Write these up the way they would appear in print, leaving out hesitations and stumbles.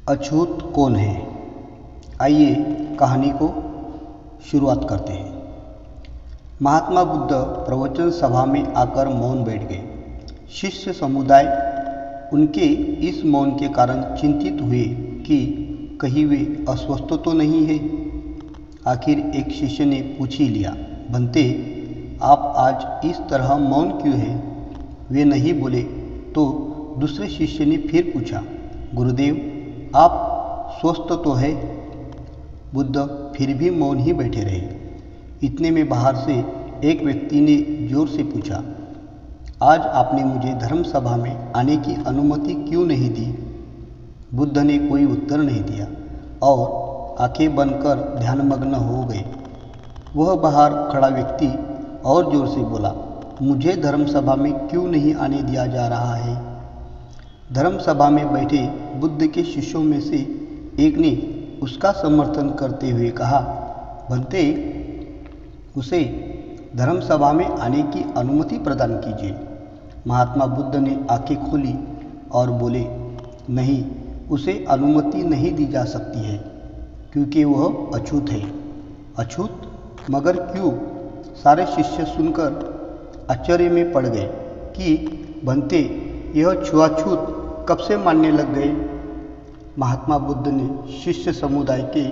अछूत कौन है? आइए कहानी को शुरुआत करते हैं। महात्मा बुद्ध प्रवचन सभा में आकर मौन बैठ गए। शिष्य समुदाय उनके इस मौन के कारण चिंतित हुए कि कहीं वे अस्वस्थ तो नहीं है। आखिर एक शिष्य ने पूछ ही लिया, बनते आप आज इस तरह मौन क्यों है? वे नहीं बोले तो दूसरे शिष्य ने फिर पूछा, गुरुदेव आप स्वस्थ तो है? बुद्ध फिर भी मौन ही बैठे रहे। इतने में बाहर से एक व्यक्ति ने जोर से पूछा, आज आपने मुझे धर्म सभा में आने की अनुमति क्यों नहीं दी? बुद्ध ने कोई उत्तर नहीं दिया और आंखें बंद कर ध्यानमग्न हो गए। वह बाहर खड़ा व्यक्ति और जोर से बोला, मुझे धर्म सभा में क्यों नहीं आने दिया जा रहा है? धर्म सभा में बैठे बुद्ध के शिष्यों में से एक ने उसका समर्थन करते हुए कहा, बनते उसे धर्म सभा में आने की अनुमति प्रदान कीजिए। महात्मा बुद्ध ने आंखें खोली और बोले, नहीं, उसे अनुमति नहीं दी जा सकती है क्योंकि वह अछूत है। अछूत? मगर क्यों? सारे शिष्य सुनकर आश्चर्य में पड़ गए कि बनते यह छुआछूत कब से मानने लग गए? महात्मा बुद्ध ने शिष्य समुदाय के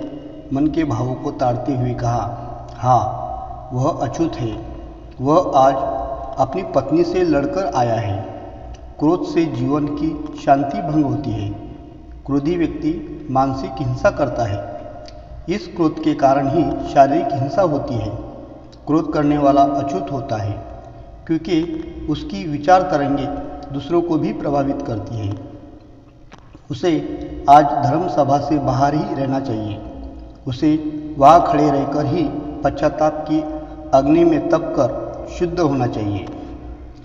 मन के भावों को ताड़ते हुए कहा, हाँ, वह अछूत है। वह आज अपनी पत्नी से लड़कर आया है। क्रोध से जीवन की शांति भंग होती है। क्रोधी व्यक्ति मानसिक हिंसा करता है। इस क्रोध के कारण ही शारीरिक हिंसा होती है। क्रोध करने वाला अछूत होता है क्योंकि उसकी विचार तरंगे दूसरों को भी प्रभावित करती है। उसे आज धर्म सभा से बाहर ही रहना चाहिए। उसे वहाँ खड़े रहकर ही पश्चाताप की अग्नि में तप कर शुद्ध होना चाहिए।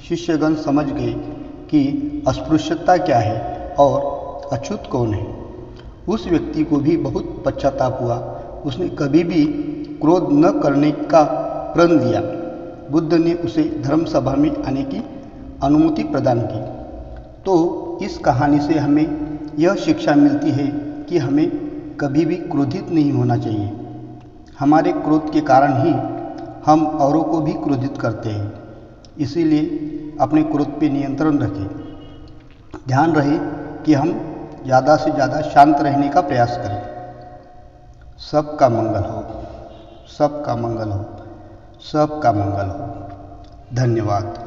शिष्यगण समझ गए कि अस्पृश्यता क्या है और अछूत कौन है। उस व्यक्ति को भी बहुत पश्चाताप हुआ। उसने कभी भी क्रोध न करने का प्रण लिया। बुद्ध ने उसे धर्म सभा में आने की अनुमति प्रदान की। तो इस कहानी से हमें यह शिक्षा मिलती है कि हमें कभी भी क्रोधित नहीं होना चाहिए। हमारे क्रोध के कारण ही हम औरों को भी क्रोधित करते हैं। इसीलिए अपने क्रोध पे नियंत्रण रखें। ध्यान रहे कि हम ज़्यादा से ज़्यादा शांत रहने का प्रयास करें। सबका मंगल हो, सबका मंगल हो, सबका मंगल हो। धन्यवाद।